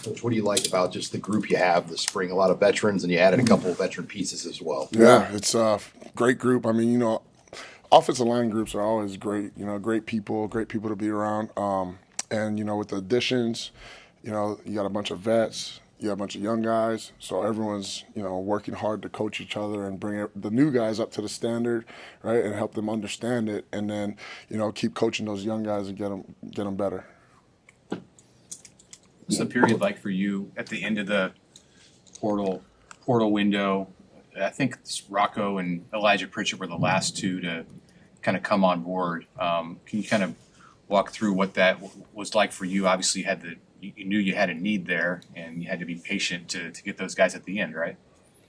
Coach, what do you like about just the group you have this spring? A lot of veterans, and you added a couple of veteran pieces as well. Yeah, it's a great group. I mean, offensive line groups are always great. Great people to be around. And with the additions, you got a bunch of vets, you got a bunch of young guys. So everyone's working hard to coach each other and bring the new guys up to the standard, right, and help them understand it, and then keep coaching those young guys and get them better. What's the period like for you at the end of the portal window? I think Rocco and Elijah Pritchett were the last two to kind of come on board. Can you kind of walk through what that was like for you? Obviously, you knew you had a need there, and you had to be patient to get those guys at the end, right?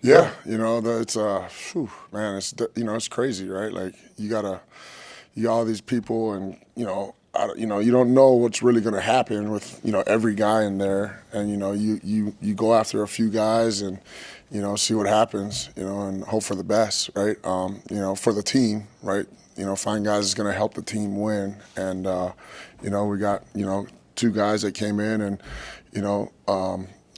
Yeah, it's man, it's crazy, right? Like you got all these people, and you don't know what's really going to happen with every guy in there, and you go after a few guys and see what happens, and hope for the best, right? For the team, right? Find guys that's going to help the team win, and we got two guys that came in and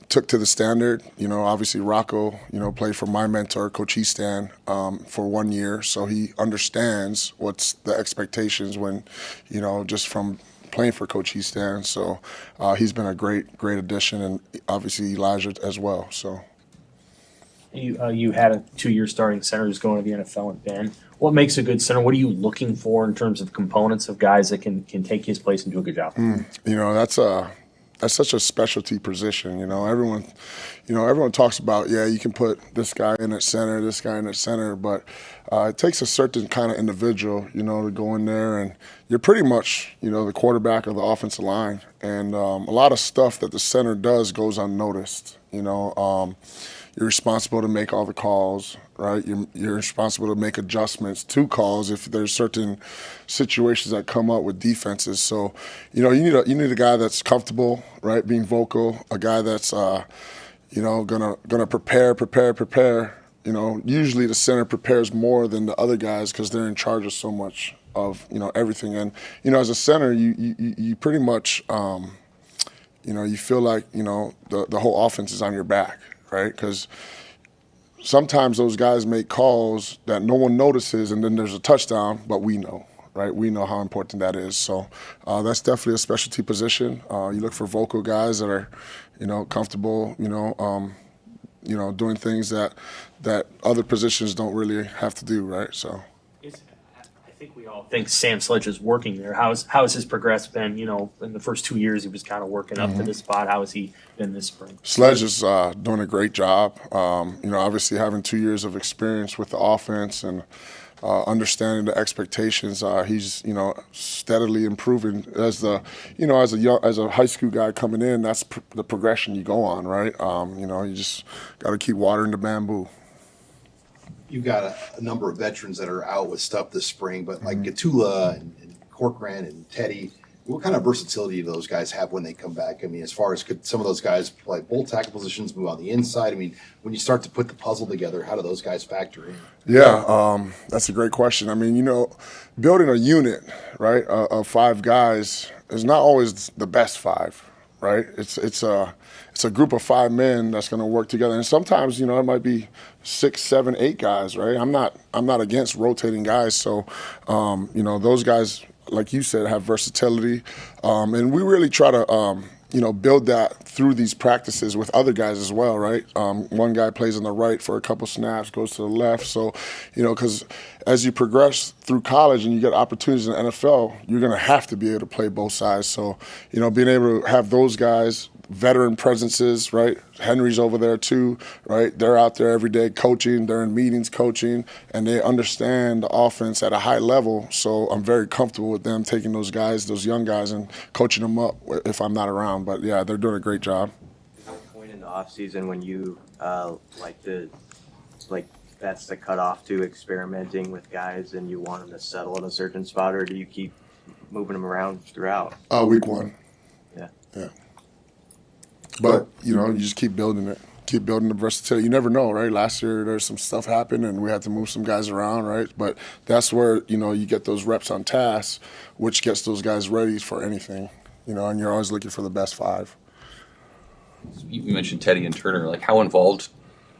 took to the standard. Obviously Rocco, played for my mentor, Coach Easton, for 1 year, so he understands what's the expectations when, just from playing for Coach Easton. So he's been a great addition, and obviously Elijah as well. So you had a 2-year starting center who's going to the NFL in Ben. What makes a good center? What are you looking for in terms of components of guys that can take his place and do a good job? That's such a specialty position. Everyone talks about, you can put this guy in at center, this guy in at center, but it takes a certain kind of individual, to go in there, and you're pretty much, the quarterback of the offensive line, and a lot of stuff that the center does goes unnoticed. You're responsible to make all the calls, right? You're responsible to make adjustments to calls if there's certain situations that come up with defenses. So, you need a guy that's comfortable, right, being vocal, a guy that's, gonna prepare. Usually the center prepares more than the other guys because they're in charge of so much of everything. And as a center, you pretty much, you feel like the whole offense is on your back. Right, because sometimes those guys make calls that no one notices, and then there's a touchdown, but we know, right? We know how important that is. So that's definitely a specialty position. You look for vocal guys that are, comfortable, doing things that other positions don't really have to do, right? So. I think we all think Sam Sledge is working there. How has his progress been? In the first 2 years, he was kind of working up to this spot. How has he been this spring? Sledge is doing a great job. Obviously having 2 years of experience with the offense and understanding the expectations. He's steadily improving as as a high school guy coming in. That's the progression you go on, right? You just got to keep watering the bamboo. You've got a number of veterans that are out with stuff this spring, but like Gatula and Corcoran and Teddy, what kind of versatility do those guys have when they come back? I mean, as far as could some of those guys play both tackle positions, move on the inside? I mean, when you start to put the puzzle together, how do those guys factor in? Yeah, that's a great question. I mean, building a unit, right, of 5 guys is not always the best 5, right? It's a group of 5 men that's going to work together, and sometimes it might be 6, 7, 8 guys, right? I'm not against rotating guys, so those guys, like you said, have versatility, and we really try to build that through these practices with other guys as well, right? One guy plays on the right for a couple snaps, goes to the left, so because as you progress through college and you get opportunities in the NFL, you're going to have to be able to play both sides. So being able to have those guys, veteran presences, right? Henry's over there too, right? They're out there every day coaching, they're in meetings coaching, and they understand the offense at a high level. So I'm very comfortable with them taking those guys, those young guys, and coaching them up if I'm not around. But yeah, they're doing a great job. Is there a point in the off season when you that's the cutoff to experimenting with guys and you want them to settle in a certain spot, or do you keep moving them around throughout? Week 1. Yeah. But, you just keep building it. Keep building the versatility. You never know, right? Last year, there's some stuff happened, and we had to move some guys around, right? But that's where, you get those reps on task, which gets those guys ready for anything, and you're always looking for the best 5. You mentioned Teddy and Turner. Like, how involved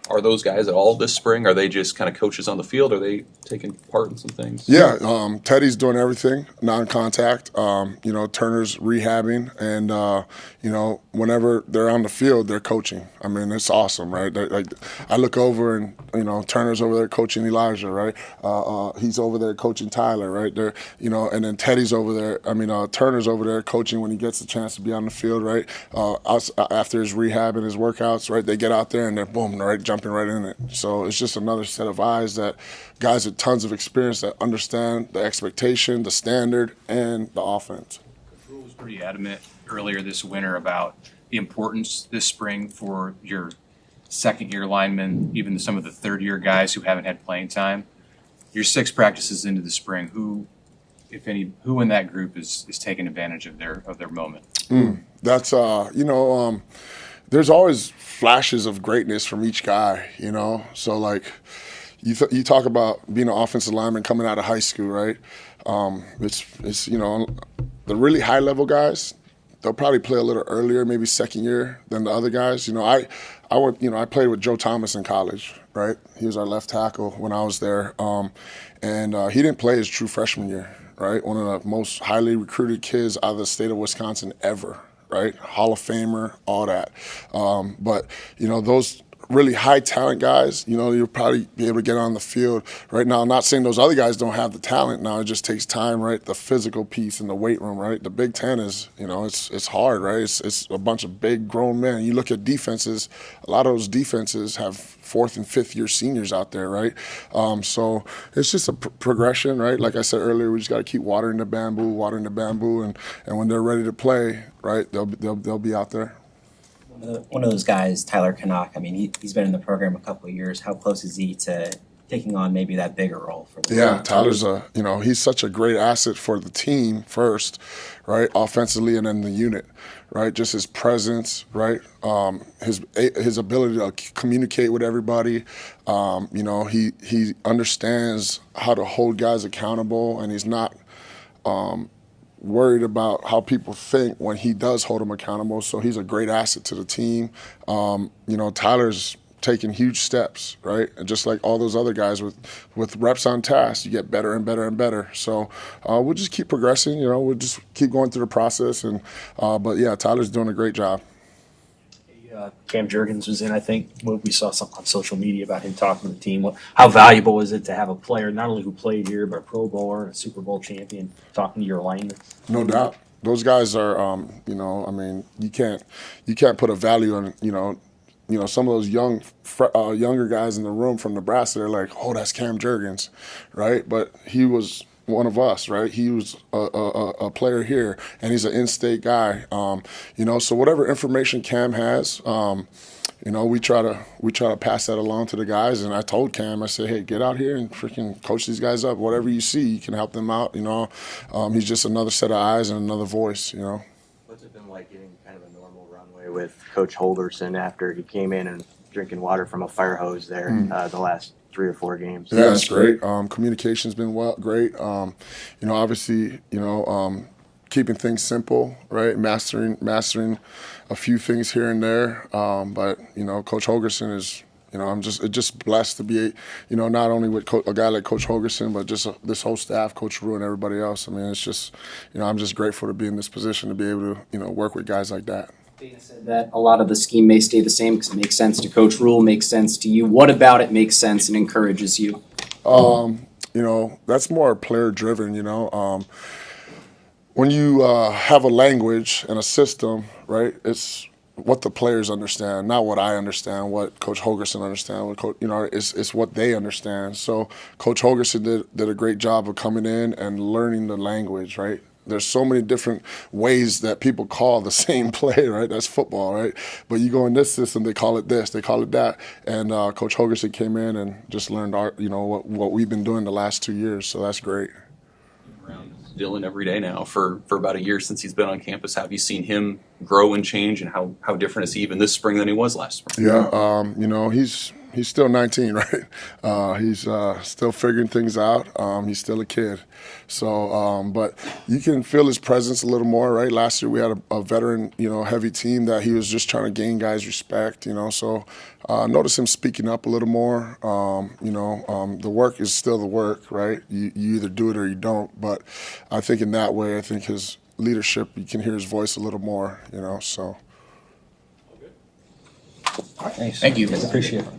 are those guys at all this spring? Are they just kind of coaches on the field? Are they taking part in some things? Yeah, Teddy's doing everything, non-contact. Turner's rehabbing, and whenever they're on the field, they're coaching. I mean, it's awesome, right? Like, I look over and Turner's over there coaching Elijah, right? He's over there coaching Tyler, right? There, and then Teddy's over there. Turner's over there coaching when he gets the chance to be on the field, right? After his rehab and his workouts, right? They get out there and they're boom, right, jumping right in it. So it's just another set of eyes that guys with tons of experience that understand the expectation, the standard, and the offense. Rule was pretty adamant earlier this winter about the importance this spring for your second-year linemen, even some of the third-year guys who haven't had playing time. Your 6 practices into the spring, who, if any, who in that group is taking advantage of their moment? That's there's always flashes of greatness from each guy, So like, you talk about being an offensive lineman coming out of high school, right? It's the really high level guys, they'll probably play a little earlier, maybe second year than the other guys. I played with Joe Thomas in college, right? He was our left tackle when I was there, and he didn't play his true freshman year, right? One of the most highly recruited kids out of the state of Wisconsin ever, right? Hall of Famer, all that. But those really high talent guys, you'll probably be able to get on the field right now. I'm not saying those other guys don't have the talent now. It just takes time, right? The physical piece in the weight room, right? The Big Ten is, it's hard, right? It's a bunch of big grown men. You look at defenses, a lot of those defenses have 4th and 5th year seniors out there, right? So it's just a progression, right? Like I said earlier, we just got to keep watering the bamboo, and when they're ready to play, right, they'll be out there. One of those guys, Tyler Canuck, I mean, he's been in the program a couple of years. How close is he to taking on maybe that bigger role for the Yeah, Tyler's he's such a great asset for the team first, right? Offensively and then the unit, right? Just his presence, right? His ability to communicate with everybody. He understands how to hold guys accountable, and he's not worried about how people think when he does hold them accountable. So he's a great asset to the team. Tyler's taking huge steps, right? And just like all those other guys with reps on task, you get better and better and better. So we'll just keep progressing, we'll just keep going through the process. And but yeah, Tyler's doing a great job. Cam Jurgens was in, I think, we saw something on social media about him talking to the team. How valuable is it to have a player not only who played here, but a Pro Bowler and a Super Bowl champion talking to your linemen? No doubt. Those guys are, you can't put a value on, some of those younger guys in the room from Nebraska. They're like, oh, that's Cam Jurgens, right? But he was one of us, right? He was a player here, and he's an in-state guy. So whatever information Cam has, we try to pass that along to the guys. And I told Cam, I said, hey, get out here and freaking coach these guys up. Whatever you see, you can help them out. He's just another set of eyes and another voice. What's it been like getting kind of a normal runway with Coach Holderson after he came in and drinking water from a fire hose there the last 3 or 4 games? Yeah, it's great. Communication's been great. Obviously, keeping things simple, right? Mastering a few things here and there. But Coach Holgerson is, I'm just blessed to be, not only with a guy like Coach Holgerson, but just this whole staff, Coach Rue, and everybody else. I mean, it's just, I'm just grateful to be in this position to be able to, work with guys like that. Dana said that a lot of the scheme may stay the same because it makes sense to Coach Rule, makes sense to you. What about it makes sense and encourages you? That's more player driven, when you have a language and a system, right, it's what the players understand, not what I understand, what Coach Holgerson understands. It's what they understand. So Coach Holgerson did a great job of coming in and learning the language, right? There's so many different ways that people call the same play, right? That's football, right? But you go in this system, they call it this, they call it that. And Coach Holgerson came in and just learned what we've been doing the last 2 years. So that's great. Around Dylan every day now for about a year since he's been on campus. Have you seen him grow and change, and how different is he even this spring than he was last spring? Yeah, he's still 19, right? He's still figuring things out. He's still a kid. So, but you can feel his presence a little more, right? Last year we had a veteran, heavy team that he was just trying to gain guys' respect, So notice him speaking up a little more. The work is still the work, right? You either do it or you don't. But I think in that way, I think his leadership, you can hear his voice a little more, so. Thank you. Appreciate it.